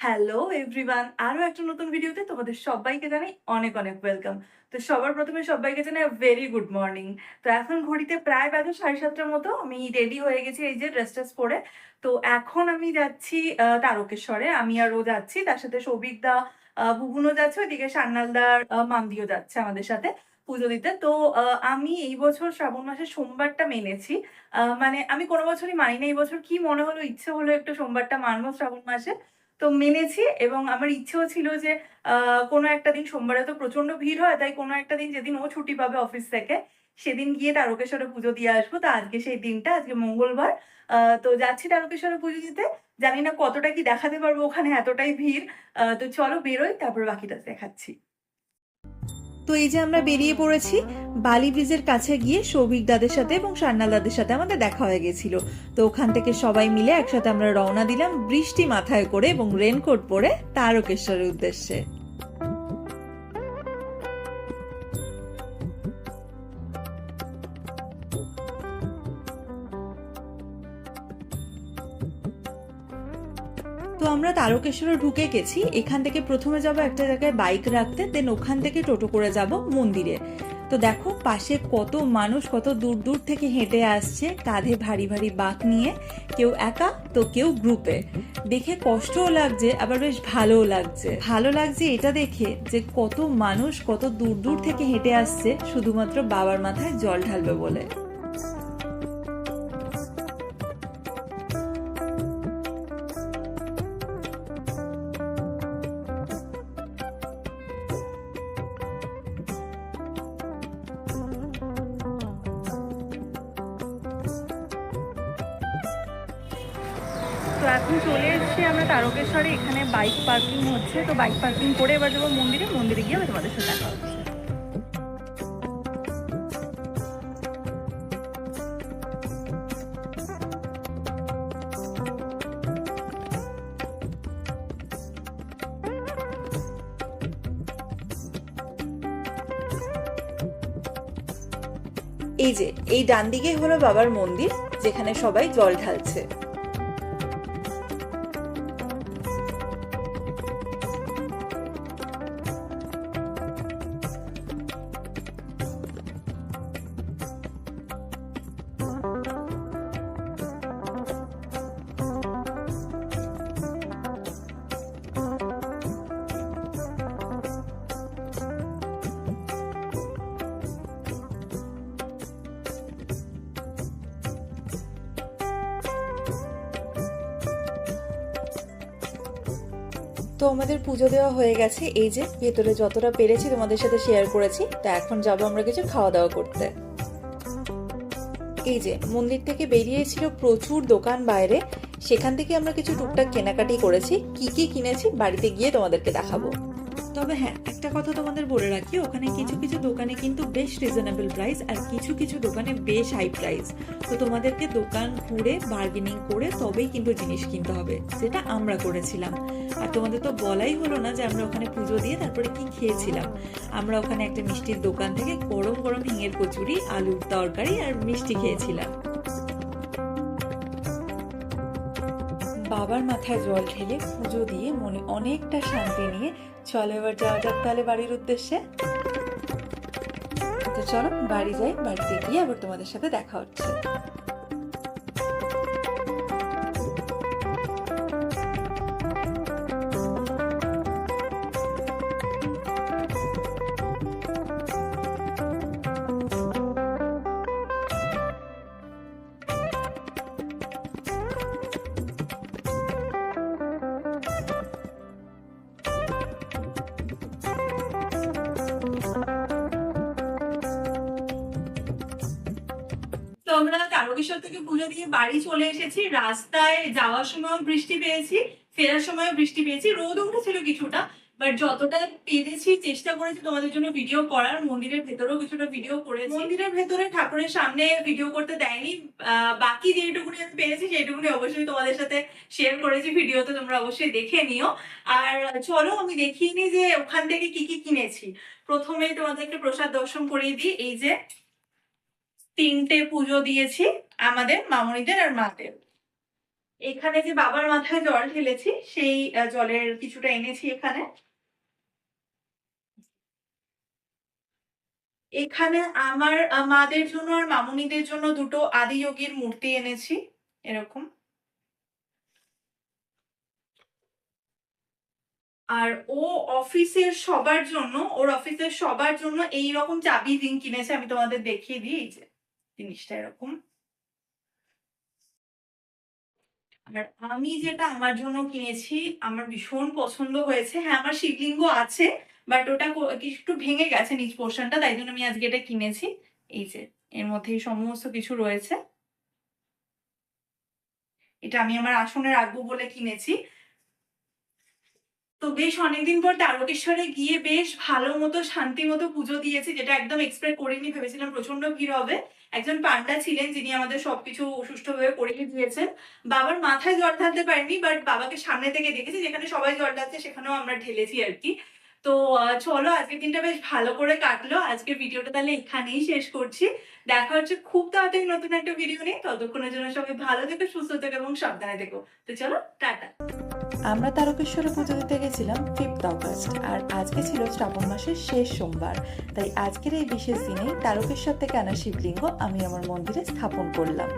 Hello everyone, আরো একটা নতুন ভিডিওতে তোমাদের সবাইকে জানাই অনেক অনেক ওয়েলকাম। তো সবার প্রথমে সবাইকে জানাই ভেরি গুড মর্নিং। তো এখন ঘড়িতে প্রায় বাজে 7:30টার মতো। আমি রেডি হয়ে গেছি এই যে ড্রেস ট্রেস পরে। তো এখন আমি যাচ্ছি তারকেশ্বরে। আমি আর ও যাচ্ছি, তার সাথে সৌভিকদা, বুবুনও যাচ্ছে, ওইদিকে সান্যালদার মামদিও যাচ্ছে আমাদের সাথে পুজো দিতে। তো আমি এই বছর শ্রাবণ মাসের সোমবারটা মেনেছি। মানে আমি কোনো বছরই মানি না, এই বছর কি মনে হলো, ইচ্ছে হলো একটু সোমবারটা মানবো শ্রাবণ মাসে। তো মেনেছি এবং আমার ইচ্ছেও ছিল যে কোনো একটা দিন, সোমবারে তো প্রচন্ড ভিড় হয়, তাই কোনো একটা দিন যেদিন ও ছুটি পাবে অফিস থেকে সেদিন গিয়ে তারকেশ্বরে পুজো দিয়ে আসবো। তো আজকে সেই দিনটা, আজকে মঙ্গলবার। তো যাচ্ছি তারকেশ্বরে পুজো দিতে। জানি না কতটা কি দেখাতে পারবো, ওখানে এতটাই ভিড়। তো চলো বেরোই, তারপর বাকিটা দেখাচ্ছি। তো এই যে আমরা বেরিয়ে পড়েছি। বালি ব্রিজের কাছে গিয়ে সৌভিক দাদের সাথে এবং সান্যাল দাদের সাথে আমাদের দেখা হয়ে গেছিল। তো ওখান থেকে সবাই মিলে একসাথে আমরা রওনা দিলাম বৃষ্টি মাথায় করে এবং রেনকোট পরে তারকেশ্বরের উদ্দেশ্যে। তো আমরা তারকেশ্বরে ঢুকে গেছি। এখান থেকে প্রথমে যাব একটা জায়গায় বাইক রাখতে, দেন ওখান থেকে টোটো করে যাব মন্দিরে। তো দেখো পাশে কত মানুষ কত দূর দূর থেকে হেঁটে আসছে, কাঁধে ভারী ভারী বাঁক নিয়ে, কেউ একা তো কেউ গ্রুপে। দেখে কষ্টও লাগছে, আবার বেশ ভালোও লাগছে। ভালো লাগছে এটা দেখে যে কত মানুষ কত দূর দূর থেকে হেঁটে আসছে শুধুমাত্র বাবার মাথায় জল ঢালবে বলে। তো এখন চলে এসেছি আমরা তারকেশ্বরে। এখানে বাইক পার্কিং হচ্ছে, তো বাইক পার্কিং করে এবার যাবো মন্দিরে। মন্দিরে গিয়ে আমি তোমাদের সাথে দেখা হচ্ছে। এই যে এই ডান দিকে হলো বাবার মন্দির, যেখানে সবাই জল ঢালছে। তো আমাদের পুজো দেওয়া হয়ে গেছে। এই যে ভেতরে যতটা পেরেছি তোমাদের সাথে শেয়ার করেছি। তো এখন যাবো আমরা কিছু খাওয়া দাওয়া করতে। এই যে মন্দির থেকে বেরিয়েছিল প্রচুর দোকান বাইরে, সেখান থেকে আমরা কিছু টুকটাক কেনাকাটি করেছি। কি কি কিনেছি বাড়িতে গিয়ে তোমাদেরকে দেখাবো। তবে হ্যাঁ, একটা কথা তোমাদের বলে রাখি, ওখানে কিছু কিছু দোকানে কিন্তু বেশ রিজনেবল প্রাইস, আর কিছু কিছু দোকানে বেশ হাই প্রাইস। তো তোমাদেরকে দোকান ঘুরে বার্গেনিং করে তবেই কিন্তু জিনিস কিনতে হবে, যেটা আমরা করেছিলাম। আর তোমাদের তো বলাই হলো না যে আমরা ওখানে পুজো দিয়ে তারপরে কি খেয়েছিলাম। আমরা ওখানে একটা মিষ্টির দোকান থেকে গরম গরম হিঙের কচুরি, আলুর তরকারি আর মিষ্টি খেয়েছিলাম। বাবার মাথায় জল ঢেলে পুজো দিয়ে মনে অনেকটা শান্তি নিয়ে চলো এবার যাওয়া যাক তাহলে বাড়ির উদ্দেশ্যে। তো চলো বাড়ি যাই, বাড়িতে গিয়ে আবার তোমাদের সাথে দেখা হচ্ছে। তো আমরা তারকেশ্বর থেকে পুজো দিয়ে বাড়ি চলে এসেছি। রাস্তায় যাওয়ার সময় বৃষ্টি পেয়েছি, ফেরার সময় বৃষ্টি পেয়েছি। রোদ উঠেছিল কিছুটা, বাট যতটা পেরেছি চেষ্টা করেছি তোমাদের জন্য ভিডিও করার। মন্দিরের ভেতরেও কিছুটা ভিডিও করেছি। মন্দিরের ভেতরে ঠাকুরের সামনে ভিডিও করতে দেয়নি। বাকি যেটুকুনি আমি পেরেছি সেইটুকুনি অবশ্যই তোমাদের সাথে শেয়ার করেছি ভিডিওতে, তোমরা অবশ্যই দেখে নিও। আর চলো আমি দেখিয়ে নিই যে ওখান থেকে কি কি কিনেছি। প্রথমে তোমাদেরকে প্রসাদ দর্শন করিয়ে দিই। এই যে 3টে পুজো দিয়েছি, আমাদের মামনিদের আর মাদের। এখানে যে বাবার মাথায় জল ঢেলেছি সেই জলের কিছুটা এনেছি এখানে। এখানে আমার মাদের জন্য আর মামুনিদের জন্য দুটো আদিযোগীর মূর্তি এনেছি এরকম। আর ও ওর অফিসের সবার জন্য এইরকম চাবির রিং কিনেছে। আমি তোমাদের দেখিয়ে দিই, এই যে জিনিসটা এরকম। আর আমি যেটা আমার জন্য কিনেছি, আমার ভীষণ পছন্দ হয়েছে। হ্যাঁ, আমার শিবলিঙ্গ আছে, বাট ওটা একটু ভেঙে গেছে নিচ পোর্শনটা, তাই জন্য আমি আজকে এটা কিনেছি। এই যে এর মধ্যেই সমস্ত কিছু রয়েছে। এটা আমি আমার আসনে রাখবো বলে কিনেছি। তো বেশ অনেকদিন পর তারকেশ্বরে গিয়ে বেশ ভালো মতো শান্তি মতো পুজো দিয়েছি, যেটা একদম এক্সপেক্ট করিনি। ভেবেছিলাম প্রচন্ড ভিড় হবে। একজন পান্ডা ছিলেন যিনি আমাদের সবকিছু সুষ্ঠুভাবে করিয়ে দিয়েছেন। বাবার মাথায় জল ঢালতে পারিনি, বাট বাবাকে সামনে থেকে দেখেছি, যেখানে সবাই জল ঢালছে সেখানেও আমরা ঢেলেছি আর কি। তো চলো, আজকের দিনটা বেশ ভালো করে কাটলো। আজকের ভিডিওটা তাহলে এখানেই শেষ করছি। দেখা হচ্ছে খুব তাড়াতাড়ি নতুন একটা ভিডিও নিয়ে। ততক্ষণের জন্য সবাই ভালো থেকো, সুস্থ থেকো এবং সাবধানে থেকো। তো চলো, টাটা। আমরা তারকেশ্বরে পুজো দিতে গেছিলাম 5th অগস্ট, আর আজকে ছিল শ্রাবণ মাসের শেষ সোমবার। তাই আজকের এই বিশেষ দিনে তারকেশ্বর থেকে আনা শিবলিঙ্গ আমি আমার মন্দিরে স্থাপন করলাম।